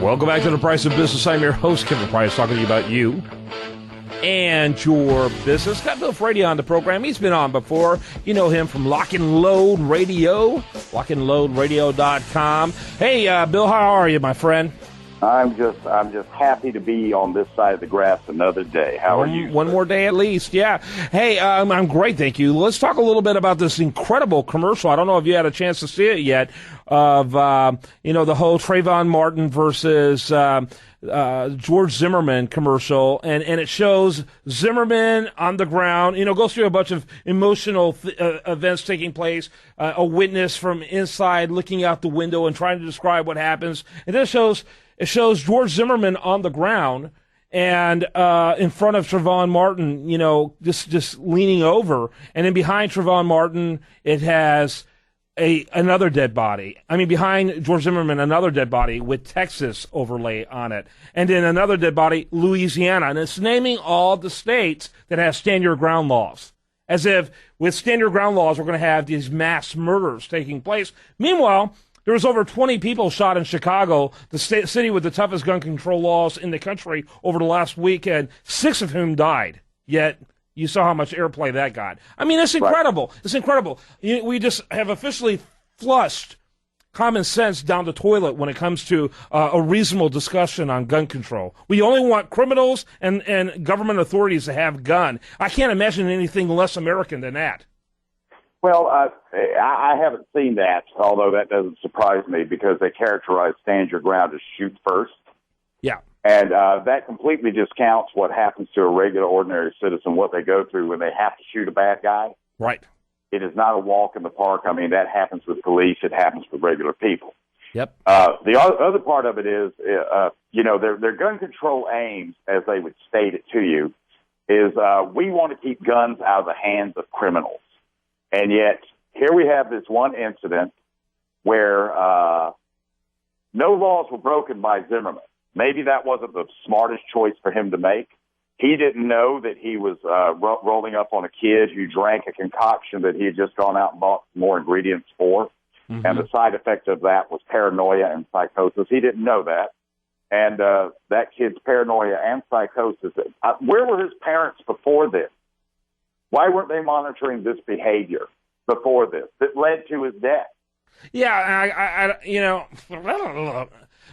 Welcome back to the Price of Business. I'm your host, Kevin Price, talking to you about you and your business. Got Bill Frady on the program. He's been on before. You know him from Lock and Load Radio, lockandloadradio.com. Hey, Bill, how are you, my friend? I'm just happy to be on this side of the grass another day. How are you? One more day at least, yeah. Hey, I'm great, thank you. Let's talk a little bit about this incredible commercial. I don't know if you had a chance to see it yet, of the whole Trayvon Martin versus George Zimmerman commercial, and it shows Zimmerman on the ground, goes through a bunch of emotional events taking place, a witness from inside looking out the window and trying to describe what happens, and then it shows George Zimmerman on the ground and in front of Trayvon Martin, just leaning over, and then behind Trayvon Martin it has another dead body. I mean, behind George Zimmerman, another dead body with Texas overlay on it. And then another dead body, Louisiana. And it's naming all the states that have stand your ground laws. As if with stand your ground laws, we're going to have these mass murders taking place. Meanwhile, there was over 20 people shot in Chicago, the city with the toughest gun control laws in the country, over the last weekend, 6 of whom died. Yet you saw how much airplay that got. I mean, it's incredible. Right. It's incredible. We just have officially flushed common sense down the toilet when it comes to a reasonable discussion on gun control. We only want criminals and government authorities to have gun. I can't imagine anything less American than that. Well, I haven't seen that, although that doesn't surprise me because they characterize stand your ground as shoot first. Yeah. And that completely discounts what happens to a regular, ordinary citizen, what they go through when they have to shoot a bad guy. Right. It is not a walk in the park. I mean, that happens with police. It happens with regular people. Yep. The other part of it is, their gun control aims, as they would state it to you, is we want to keep guns out of the hands of criminals. And yet, here we have this one incident where no laws were broken by Zimmerman. Maybe that wasn't the smartest choice for him to make. He didn't know that he was rolling up on a kid who drank a concoction that he had just gone out and bought more ingredients for. Mm-hmm. And the side effect of that was paranoia and psychosis. He didn't know that. And that kid's paranoia and psychosis. Where were his parents before this? Why weren't they monitoring this behavior before this that led to his death? Yeah,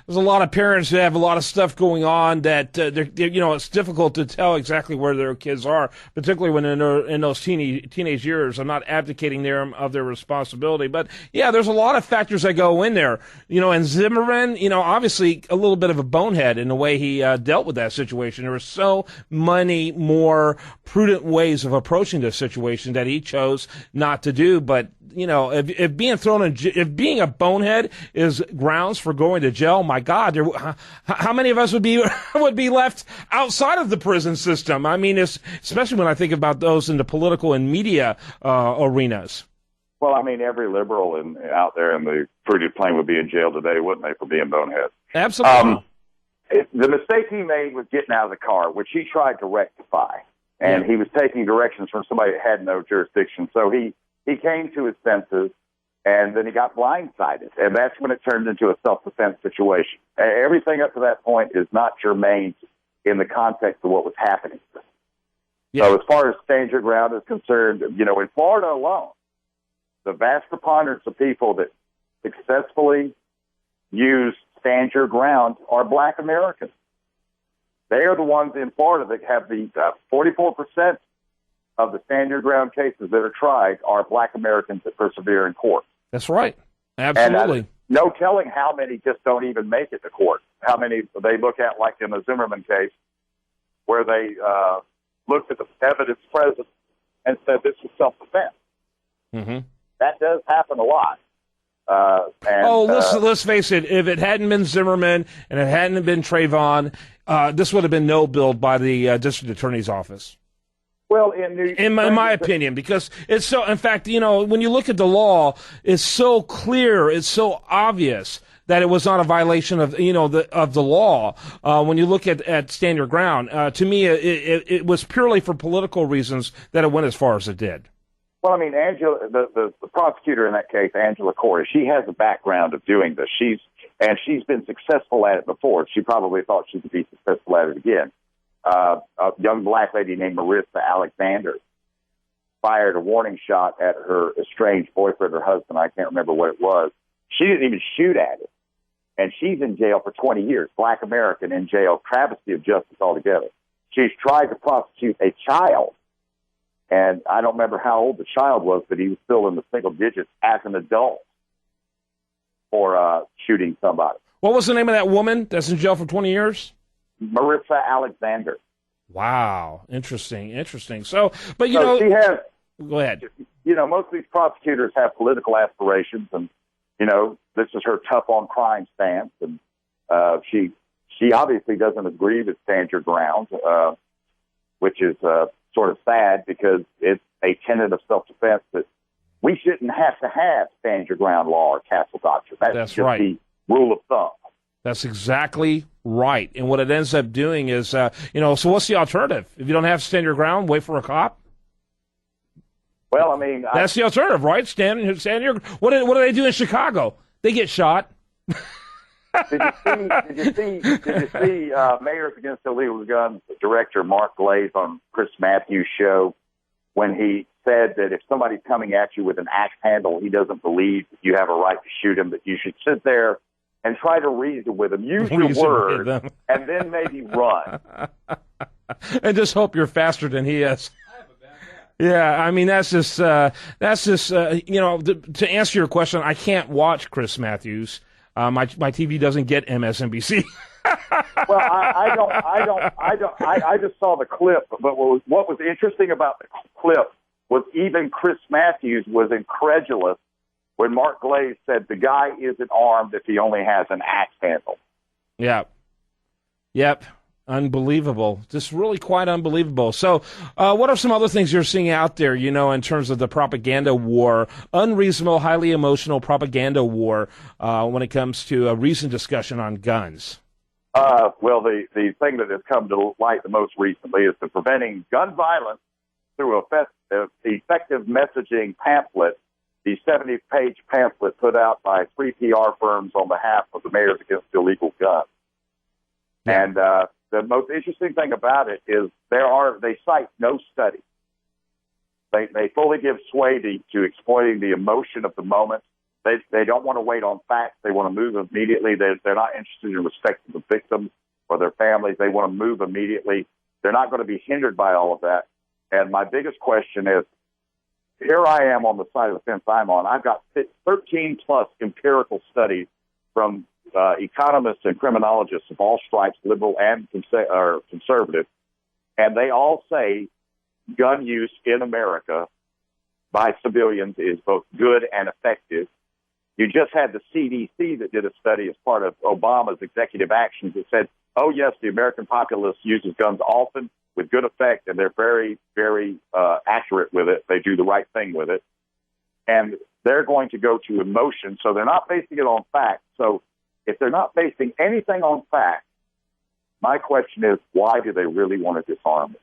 there's a lot of parents who have a lot of stuff going on that it's difficult to tell exactly where their kids are, particularly when in those teenage years. I'm not abdicating of their responsibility, but yeah, there's a lot of factors that go in there. And Zimmerman, obviously a little bit of a bonehead in the way he dealt with that situation. There were so many more prudent ways of approaching this situation that he chose not to do. But if being a bonehead is grounds for going to jail, my God, how many of us would be left outside of the prison system? I mean, especially when I think about those in the political and media arenas. Well, I mean, every liberal out there in the fruited plain would be in jail today, wouldn't they, for being boneheads? Absolutely. The mistake he made was getting out of the car, which he tried to rectify, and he was taking directions from somebody that had no jurisdiction. So he came to his senses, and then he got blindsided, and that's when it turned into a self-defense situation. Everything up to that point is not germane in the context of what was happening. Yeah. So as far as stand your ground is concerned, in Florida alone, the vast preponderance of people that successfully use stand your ground are Black Americans. They are the ones in Florida that have the 44% of the stand your ground cases that are tried are Black Americans that persevere in court. That's right. Absolutely. And no telling how many just don't even make it to court. How many they look at, like in the Zimmerman case, where they looked at the evidence present and said this was self-defense. Mm-hmm. That does happen a lot. Let's face it. If it hadn't been Zimmerman and it hadn't been Trayvon, this would have been no billed by the district attorney's office. Well, in my opinion, because it's so. In fact, when you look at the law, it's so clear, it's so obvious that it was not a violation of the law. When you look at stand your ground, to me, it was purely for political reasons that it went as far as it did. Well, I mean, Angela, the prosecutor in that case, Angela Corey, she has a background of doing this. She's been successful at it before. She probably thought she could be successful at it again. A young black lady named Marissa Alexander fired a warning shot at her estranged boyfriend or husband. I can't remember what it was. She didn't even shoot at it. And she's in jail for 20 years, black American in jail, travesty of justice altogether. She's tried to prosecute a child. And I don't remember how old the child was, but he was still in the single digits as an adult for shooting somebody. What was the name of that woman that's in jail for 20 years? Marissa Alexander. Wow. Interesting. So, but she has. Go ahead. Most of these prosecutors have political aspirations, and, this is her tough on crime stance. And she obviously doesn't agree with stand your ground, which is sort of sad because it's a tenet of self-defense that we shouldn't have to have stand your ground law or castle doctrine. That's just right. The rule of thumb. That's exactly right. And what it ends up doing is, so what's the alternative? If you don't have to stand your ground, wait for a cop? Well, I mean... That's the alternative, right? Stand your... What do they do in Chicago? They get shot. Did you see Mayors Against Illegal Guns director Mark Glaze on Chris Matthews' show when he said that if somebody's coming at you with an axe handle, he doesn't believe that you have a right to shoot him, that you should sit there and try to reason with him, use your words, and then maybe run. And just hope you're faster than he is. Yeah, I mean, that's just to answer your question, I can't watch Chris Matthews. My TV doesn't get MSNBC. Well, I just saw the clip, but what was interesting about the clip was even Chris Matthews was incredulous when Mark Glaze said the guy isn't armed if he only has an axe handle. Yeah. Yep. Unbelievable. Just really quite unbelievable. So what are some other things you're seeing out there, in terms of the propaganda war, unreasonable, highly emotional propaganda war when it comes to a recent discussion on guns? Well, the thing that has come to light the most recently is the Preventing Gun Violence Through Effective Messaging pamphlet, the 70-page pamphlet put out by 3 PR firms on behalf of the Mayors Against Illegal Guns. Yeah. And the most interesting thing about it is they cite no study. They fully give sway to exploiting the emotion of the moment. They don't want to wait on facts. They want to move immediately. They're not interested in respecting the victims or their families. They want to move immediately. They're not going to be hindered by all of that. And my biggest question is, here I am on the side of the fence I'm on. I've got 13-plus empirical studies from economists and criminologists of all stripes, liberal and conservative, and they all say gun use in America by civilians is both good and effective. You just had the CDC that did a study as part of Obama's executive actions that said, oh, yes, the American populace uses guns often with good effect, and they're very, very accurate with it. They do the right thing with it. And they're going to go to emotion, so they're not basing it on facts. So if they're not basing anything on facts, my question is, why do they really want to disarm it?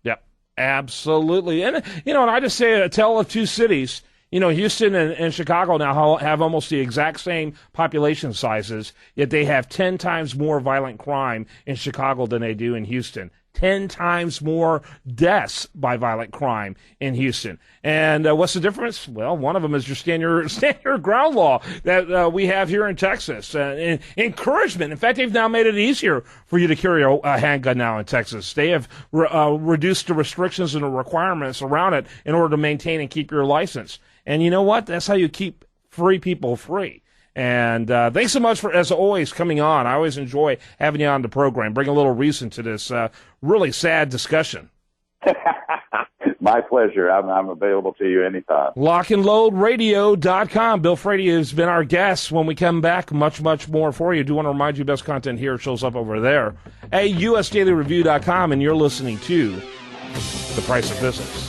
Yep, absolutely. And, and I just say a tale of two cities. Houston and Chicago now have almost the exact same population sizes, yet they have 10 times more violent crime in Chicago than they do in Houston. 10 times more deaths by violent crime in Houston. And what's the difference? Well, one of them is your stand your ground law that we have here in Texas. And encouragement. In fact, they've now made it easier for you to carry a handgun now in Texas. They have reduced the restrictions and the requirements around it in order to maintain and keep your license. And you know what? That's how you keep free people free. And thanks so much for, as always, coming on. I always enjoy having you on the program. Bring a little reason to this really sad discussion. My pleasure. I'm available to you anytime. LockandLoadRadio.com. Bill Frady has been our guest. When we come back, much, much more for you. Do want to remind you, best content here shows up over there at USDailyReview.com, and you're listening to The Price of Business.